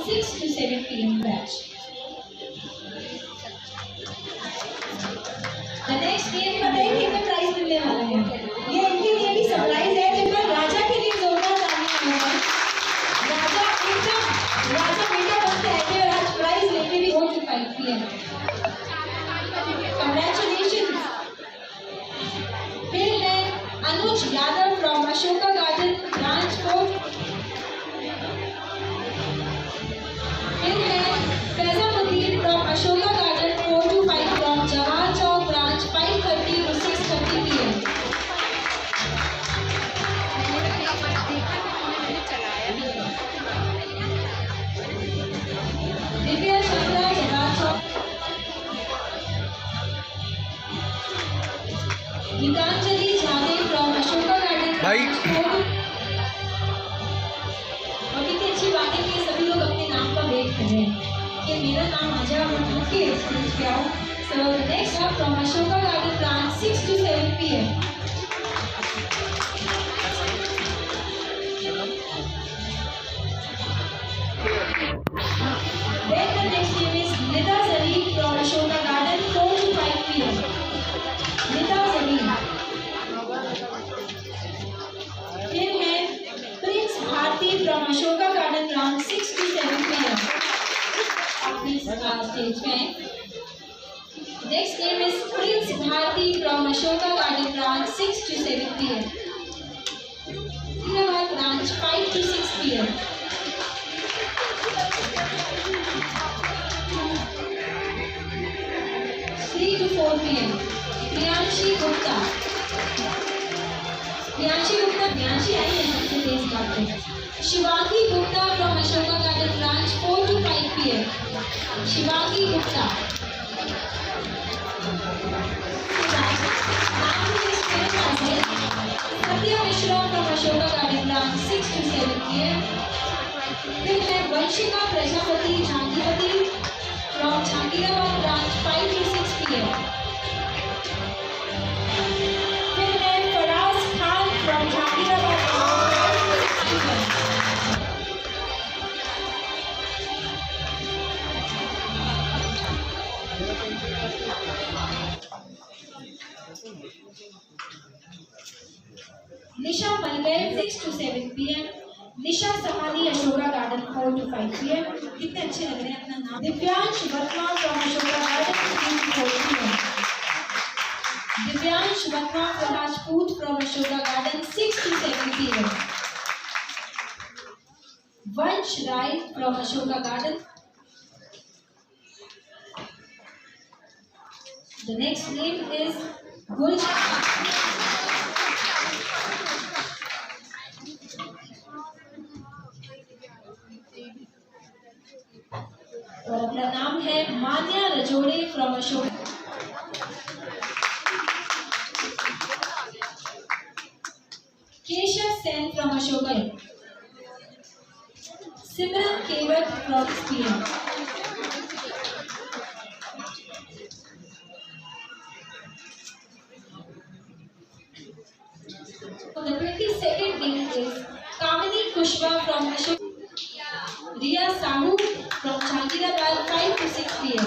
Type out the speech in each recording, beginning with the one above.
6 to 7 p.m. batch. The next game बताइए कितने price मिलने वाला है। ये इनके लिए भी सरप्राइज है। एक बार राजा के लिए जोरदार तालियां हो। राजा एकदम राजा बेटा बनते हैं और आज प्राइज लेके भी 4 to 5 p.m. Congratulations. फिर है Anuj Yadav from Ashoka garden branch 4। फिर है Faizamuddin from Ashoka garden 4 to 5 from Jawahar Chowk branch 5:30 to 6:30 p.m. Divya Chandra Jawahar Chowk. Gitanjali Jhade from Ashoka garden भाई और कितनी अच्छी बात है कि सभी लोग अपने नाम का वेट कर रहे हैं कि मेरा नाम आ जाए और मैं के स्टेज पे आऊँ। So next up from Ashoka garden branch 6 to 7 p.m. Then the next name is Nida Zaleen from Ashoka Garden 4 to 5 p.m. Nida Zaleen. फिर है Prince Bharti from Ashoka Garden around 6 to 7 p.m. Please stage में. Next name is Prince Bharti from Ashoka Garden around 6 to 7 p.m. Hyderabad branch 5 to 6 p.m. 3 to 4 p.m. Priyanshi Gupta आई है सबसे तेज बात है। Shivangi Gupta from Ashoka garden branch 4 to 5 p.m. Shivangi Gupta. Satya Mishra from Ashoka garden branch 6 to 7 p.m. फिर है वंशिका प्रजापति झांकीपति फ्रॉम झांकीराबाद ब्रांच 5 to 6 p.m. फिर है फराज खान फ्रॉम झांकीराबाद निशा मलगैर 6 to 7 p.m. Nisha Sahani Ashoka garden 4 to 5 p.m. कितने अच्छे लग रहे हैं अपना नाम। Divyansh Verma from Ashoka garden 3 to 4 p.m. Divyansh Verma Rajput from Ashoka garden 6 to 7 p.m. Vansh Rai from Ashoka garden. The next name is और अपना नाम है मान्या रजोड़े from Ashok. Keshav Sen from Ashoka. Simran Kewat from स्पीयर। The 22nd name is Kamini Kushwa from Ashok. Riya Sahu from Jhangiradar 5 to 6 p.m.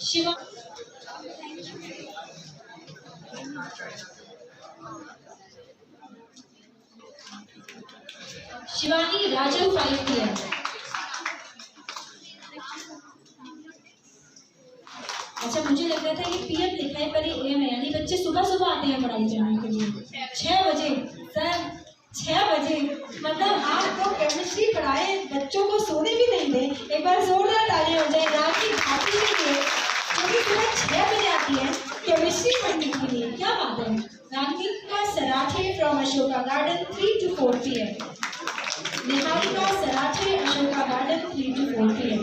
Shiva Shivani Raju 5 p.m. अच्छा मुझे लग रहा था ये पीएम लिखा है पर ये एम है, यानी बच्चे सुबह सुबह आते हैं पढ़ाई करने के लिए 6 बजे। सर 6 बजे मतलब आप तो केमिस्ट्री पढ़ाए बच्चों को सोने भी नहीं दे। एक बार जोरदार तालियां हो जाए रात की भाती के लिए क्योंकि सुबह 6 बजे आती है केमिस्ट्री पढ़ने के लिए। क्या बात है। Radhika Sarathe from Ashoka garden 3 to 4 p.m. Niharika Sarathe Ashoka garden 3 to 4 p.m.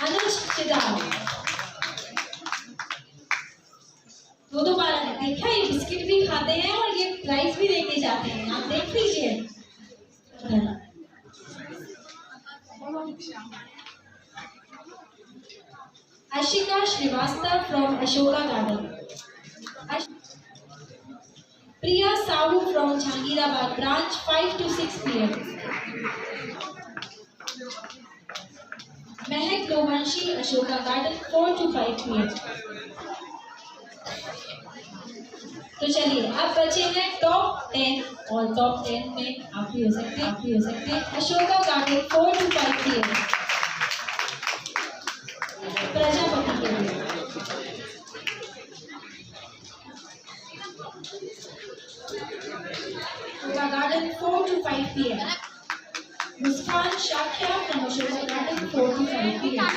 अनुज चिदार दो बार देखा ये बिस्किट भी खाते हैं और ये प्राइज भी लेके जाते हैं। आप देख लीजिए। Ashika Srivastava from Ashoka Garden. Priya Sahu from Jahangirabad branch 5 to 6 p.m. Mehak Lohanshi Ashoka Garden 4 to 5 p.m. तो चलिए अब बचे हैं टॉप 10 और टॉप 10 में आप भी हो सकते हैं Ashoka garden 4 to 5 p.m. Prajapati के लिए Ashoka garden 4 to 5 p.m. Muskan Shakya from Ashoka garden 4 to 5 p.m.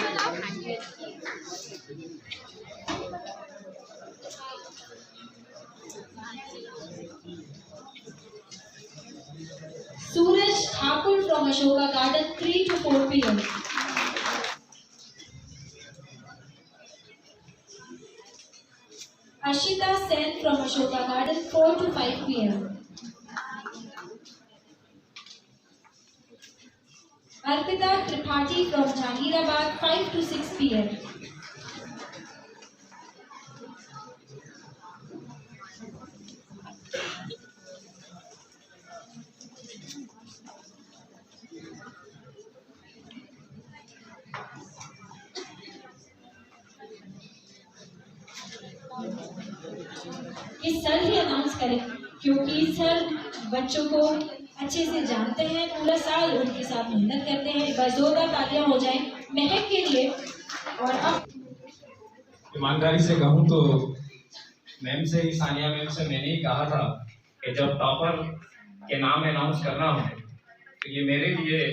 Suraj Thakur from Ashoka garden 3 to 4 p.m. Ashita Sen from Ashoka Garden 4 to 5 p.m. Arpita Tripathi from Jahangirabad 5 to 6 p.m. ये सर ही announce करें क्योंकि sir बच्चों को अच्छे से जानते हैं, पूरा साल उनके साथ मेहनत करते हैं। एक बार जोरदार तालियां हो जाएं महक के लिए। और अब ईमानदारी से कहूँ तो मैम से ही, सानिया मैम से मैंने ही कहा था कि जब टॉपर के नाम अनाउंस करना हो तो ये मेरे लिए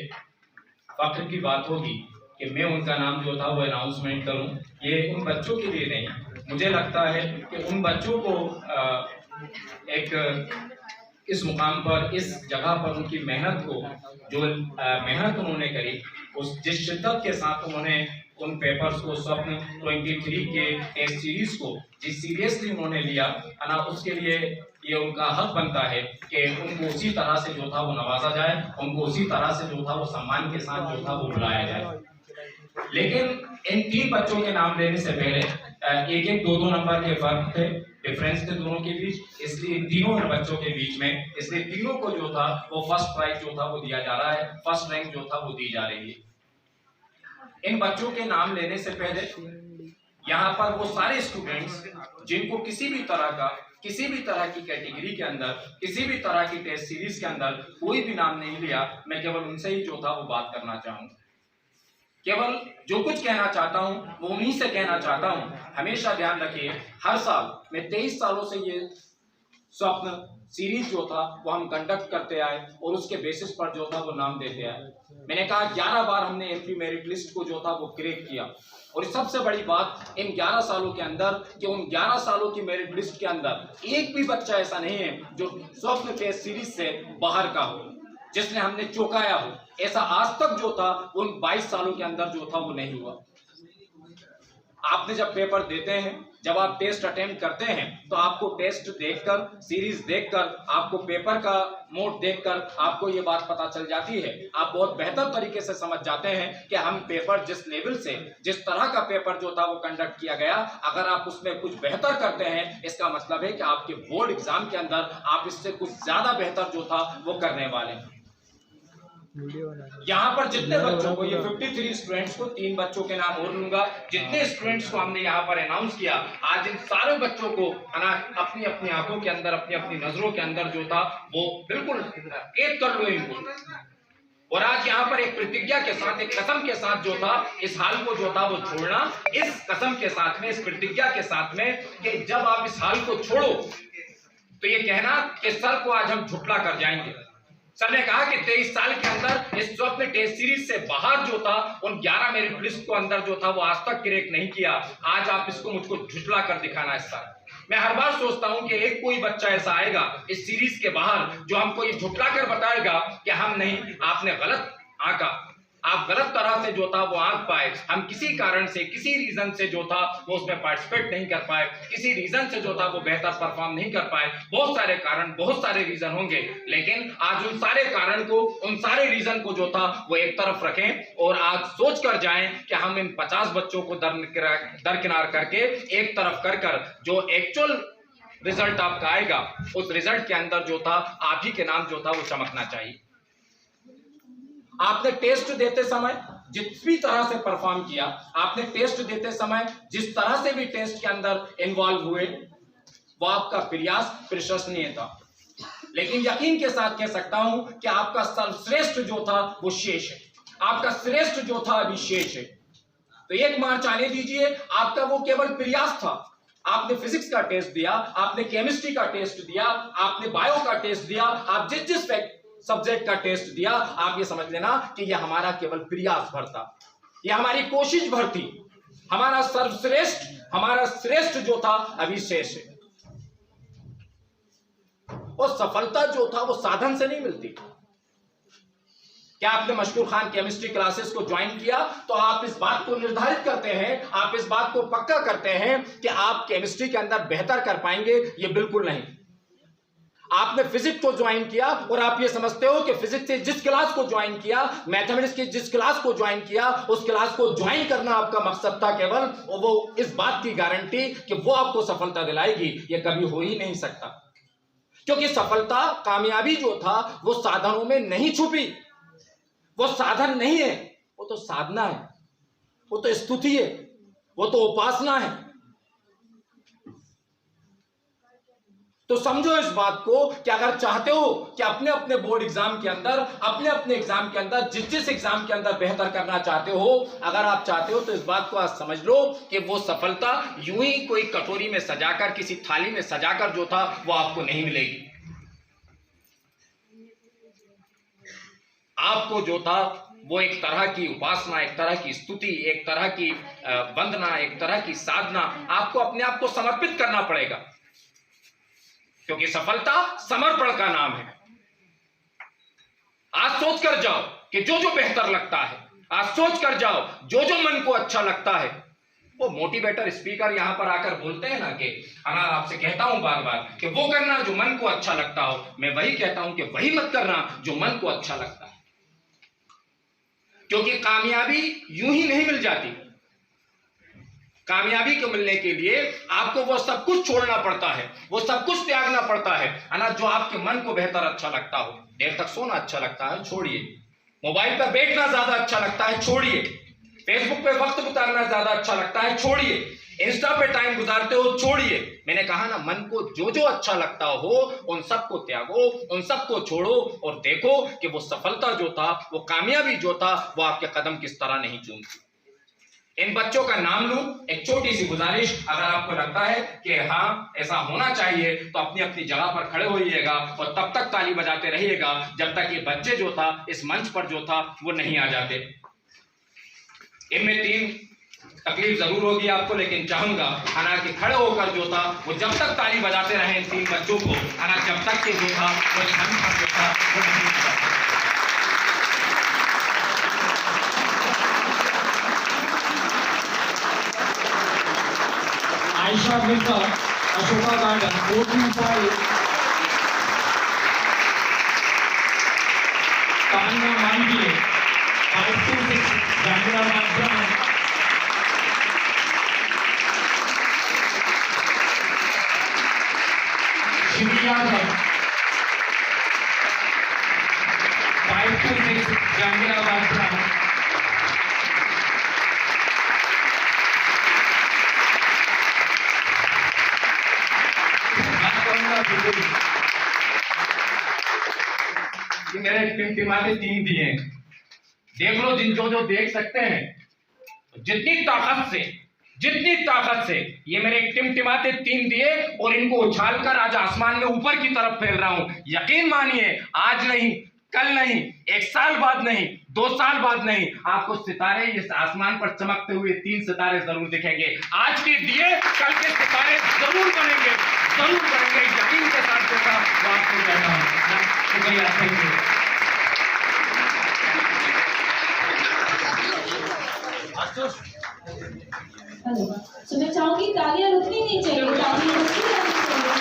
फख्र की बात होगी कि मैं उनका नाम जो था वो अनाउंसमेंट करूं। ये उन बच्चों के लिए नहीं, मुझे लगता है कि उन बच्चों को एक इस मुकाम पर, इस जगह पर उनकी मेहनत को, जो मेहनत उन्होंने करी, उस जिस शिद्दत के साथ उन्होंने उन पेपर्स को, स्वप्न 23 के टेस्ट सीरीज को जिस सीरियसली उन्होंने लिया है ना, उसके लिए ये उनका हक बनता है कि उनको उसी तरह से जो था वो नवाजा जाए, उनको उसी तरह से जो था वो सम्मान के साथ जो था वो बुलाया जाए। लेकिन इन 3 बच्चों के नाम लेने से पहले एक 2-2 नंबर के फर्क थे, डिफरेंस थे दोनों के बीच, इसलिए तीनों बच्चों के बीच में, इसलिए तीनों को जो था वो फर्स्ट प्राइज जो था वो दिया जा रहा है, फर्स्ट रैंक जो था वो दी जा रही है। इन बच्चों के नाम लेने से पहले यहाँ पर वो सारे स्टूडेंट्स जिनको किसी भी तरह की कैटेगरी के अंदर, किसी भी तरह की टेस्ट सीरीज के अंदर कोई भी नाम नहीं लिया, मैं केवल उनसे ही जो था वो बात करना चाहूँ। केवल जो कुछ कहना चाहता हूँ वो उन्हीं से कहना चाहता हूँ। हमेशा ध्यान रखिए, हर साल मैं 23 सालों से ये स्वप्न सीरीज जो था वो हम कंडक्ट करते आए और उसके बेसिस पर जो था वो नाम देते आए। मैंने कहा 11 बार हमने एंट्री मेरिट लिस्ट को जो था वो क्रैक किया, और सबसे बड़ी बात इन 11 सालों के अंदर कि उन 11 सालों की मेरिट लिस्ट के अंदर एक भी बच्चा ऐसा नहीं है जो स्वप्न टेस्ट सीरीज से बाहर का हो, जिसने हमने चौंकाया हो। ऐसा आज तक जो था उन 22 सालों के अंदर जो था वो नहीं हुआ। आपने जब पेपर देते हैं, जब आप टेस्ट अटेम्प्ट करते हैं, तो आपको टेस्ट देखकर, सीरीज देखकर, आपको पेपर का मोड देखकर आपको ये बात पता चल जाती है। आप बहुत बेहतर तरीके से समझ जाते हैं कि हम पेपर जिस लेवल से, जिस तरह का पेपर जो था वो कंडक्ट किया गया, अगर आप उसमें कुछ बेहतर करते हैं, इसका मतलब है कि आपके बोर्ड एग्जाम के अंदर आप इससे कुछ ज्यादा बेहतर जो था वो करने वाले हैं। यहाँ पर जितने बच्चों को, ये 53 स्टूडेंट्स को, 3 बच्चों के नाम और लूंगा, जितने स्टूडेंट्स को हमने यहाँ पर अनाउंस किया, आज इन सारे बच्चों को अपनी अपनी आंखों के अंदर, अपनी अपनी नजरों के अंदर जो था वो बिल्कुल कैद कर लो इनको। और आज यहाँ पर एक प्रतिज्ञा के साथ, एक कसम के साथ जो था इस हाल को जो था वो छोड़ना, इस कसम के साथ में, इस प्रतिज्ञा के साथ में कि जब आप इस हाल को छोड़ो तो ये कहना कि सर को आज हम झुटला कर जाएंगे। सर ने कहा कि 23 साल के अंदर इस स्वप्न टेस्ट सीरीज से बाहर जो था उन 11 मेरिट लिस्ट को अंदर जो था वो आज तक क्रैक नहीं किया। आज आप इसको मुझको झुटला कर दिखाना है सर। मैं हर बार सोचता हूं कि एक कोई बच्चा ऐसा आएगा इस सीरीज के बाहर जो हमको ये झुटला कर बताएगा कि हम नहीं, आपने गलत आंका, आप गलत तरह से जो था वो आंक पाए, हम किसी कारण से, किसी रीजन से जो था वो उसमें पार्टिसिपेट नहीं कर पाए, किसी रीजन से जो था वो बेहतर परफॉर्म नहीं कर पाए। बहुत सारे कारण, बहुत सारे रीजन होंगे, लेकिन आज उन सारे कारण को, उन सारे रीजन को जो था वो एक तरफ रखें और आज सोच कर जाएं कि हम इन 50 बच्चों को दरकिनार करके एक तरफ कर जो एक्चुअल रिजल्ट आपका आएगा, उस रिजल्ट के अंदर जो था आप ही के नाम जो था वो चमकना चाहिए। आपने टेस्ट देते समय जिस भी तरह से परफॉर्म किया, आपने टेस्ट देते समय जिस तरह से भी टेस्ट के अंदर इन्वॉल्व हुए, वो आपका प्रयास प्रशंसनीय था। लेकिन यकीन के साथ कह सकता हूं कि आपका सर्वश्रेष्ठ जो था वो शेष है, आपका श्रेष्ठ जो था अभी शेष है। तो एक मार्च आने दीजिए, आपका वो केवल प्रयास था। आपने फिजिक्स का टेस्ट दिया, आपने केमिस्ट्री का टेस्ट दिया, आपने बायो का टेस्ट दिया, आप जिस जिस सब्जेक्ट का टेस्ट दिया, आप ये समझ लेना कि यह हमारा केवल प्रयास भर था, यह हमारी कोशिश भर थी। हमारा सर्वश्रेष्ठ, हमारा श्रेष्ठ जो था अभी शेष है। और सफलता जो था वो साधन से नहीं मिलती। क्या आपने मशहूर खान केमिस्ट्री क्लासेस को ज्वाइन किया तो आप इस बात को निर्धारित करते हैं, आप इस बात को पक्का करते हैं कि आप केमिस्ट्री के अंदर बेहतर कर पाएंगे? ये बिल्कुल नहीं। आपने फिजिक्स को ज्वाइन किया और आप ये समझते हो कि फिजिक्स से जिस क्लास को ज्वाइन किया, मैथमेटिक्स की जिस क्लास को ज्वाइन किया, उस क्लास को ज्वाइन करना आपका मकसद था केवल, और वो इस बात की गारंटी कि वो आपको सफलता दिलाएगी, ये कभी हो ही नहीं सकता। क्योंकि सफलता, कामयाबी जो था वो साधनों में नहीं छुपी, वो साधन नहीं है, वो तो साधना है, वो तो स्तुति है, वो तो उपासना है। तो समझो इस बात को कि अगर चाहते हो कि अपने अपने बोर्ड एग्जाम के अंदर, अपने अपने एग्जाम के अंदर, जिस जिस एग्जाम के अंदर बेहतर करना चाहते हो, अगर आप चाहते हो तो इस बात को आज समझ लो कि वो सफलता यूं ही कोई कटोरी में सजाकर, किसी थाली में सजाकर जो था वो आपको नहीं मिलेगी। आपको जो था वो एक तरह की उपासना, एक तरह की स्तुति, एक तरह की वंदना, एक तरह की साधना, आपको अपने आप को समर्पित करना पड़ेगा। क्योंकि सफलता समर्पण का नाम है। आज सोच कर जाओ कि जो जो बेहतर लगता है, आज सोच कर जाओ जो जो मन को अच्छा लगता है। वो मोटिवेटर स्पीकर यहां पर आकर बोलते हैं ना कि मैं आपसे कहता हूं बार बार कि वो करना जो मन को अच्छा लगता हो, मैं वही कहता हूं कि वही मत करना जो मन को अच्छा लगता है। क्योंकि कामयाबी यूं ही नहीं मिल जाती। कामयाबी को मिलने के लिए आपको वो सब कुछ छोड़ना पड़ता है, वो सब कुछ त्यागना पड़ता है ना। जो आपके मन को बेहतर अच्छा लगता हो, देर तक सोना अच्छा लगता है, छोड़िए। मोबाइल पर बैठना ज्यादा अच्छा लगता है, छोड़िए। फेसबुक पे वक्त गुजारना ज्यादा अच्छा लगता है, छोड़िए। इंस्टा पे टाइम गुजारते हो, छोड़िए। मैंने कहा ना, मन को जो जो अच्छा लगता हो उन सबको त्यागो, उन सबको छोड़ो और देखो कि वो सफलता जो था, वो कामयाबी जो था, वो आपके कदम किस तरह नहीं चूमती। इन बच्चों का नाम लूं, एक छोटी सी गुजारिश, अगर आपको लगता है कि हाँ ऐसा होना चाहिए तो अपनी अपनी जगह पर खड़े होइएगा और तब तक ताली बजाते रहिएगा जब तक ये बच्चे जो था इस मंच पर जो था वो नहीं आ जाते। इनमें 3 तकलीफ जरूर होगी आपको, लेकिन चाहूंगा अना कि खड़े होकर जो था वो जब तक ताली बजाते रहे इन 3 बच्चों को, अना जब तक के जो था वो मंच पर जो था वो नहीं आ जाते। Ayesha Mirza, Ashoka garden, 435, Tanya Mande, 526, Jahangirabad branch, Shri Yadav, 526, Jahangirabad branch, मेरे टिमटिमाते 3 दिए, देख लो जिन जो देख सकते हैं। जितनी ताकत से ये मेरे टिमटिमाते 3 दिए और इनको उछालकर आज आसमान में ऊपर की तरफ फैल रहा हूं। यकीन मानिए, आज नहीं, कल नहीं, 1 साल बाद नहीं, 2 साल बाद नहीं, आपको सितारे इस आसमान पर चमकते हुए 3 सितारे जरूर दिखेंगे। आज के दिए कल के सितारे जरूर बनेंगे, जरूर बनेंगे। यकीन के साथ देखा वो आपको कहता हूं। शुक्रिया, थैंक यू। हेलो, तो मैं चाहूंगी तालियां रुकनी नहीं चाहिए, तालियां रुकनी रहनी चाहिए।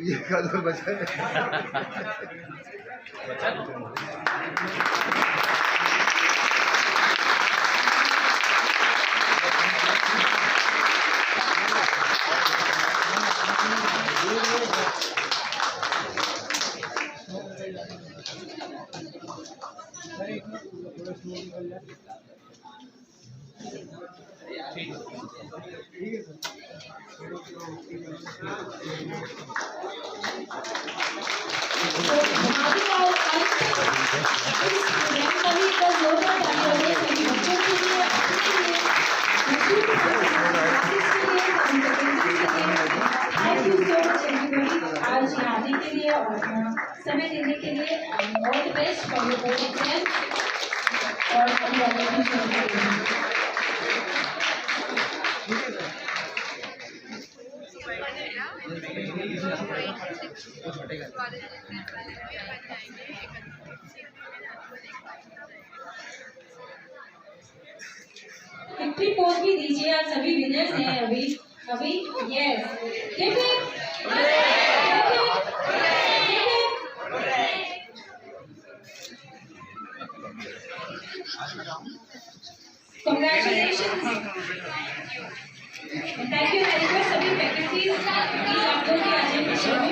ये कदर बचा आज यहाँ आने के लिए और समय देने के लिए all the best for your board exam और विक्ट्री पोज भी दीजिए। आप सभी विनर्स हैं अभी yes Congratulations. Thank you very much सभी फैकल्टीज आप लोग के आज मिशन में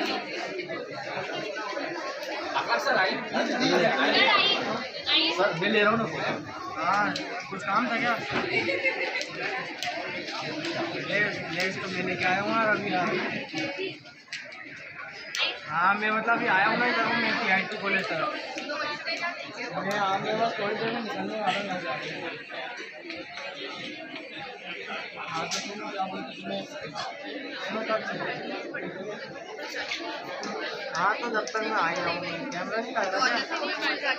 सर मैं ले रहा हूँ ना। हाँ कुछ काम था क्या? लेस तो मैं लेके आया हूँ यार अभी यार। हाँ मैं मतलब अभी आया हूँ ना इधर मैं TIT कॉलेज तरफ। मैं मेरे पास थोड़ी देर में निकलने वाला हूँ यहाँ से। हाँ तो सुनो क्या बोलते तुम्हें कब से? हाँ तो जब तक मैं आया हूँ कैमरा नहीं लग रहा क्या?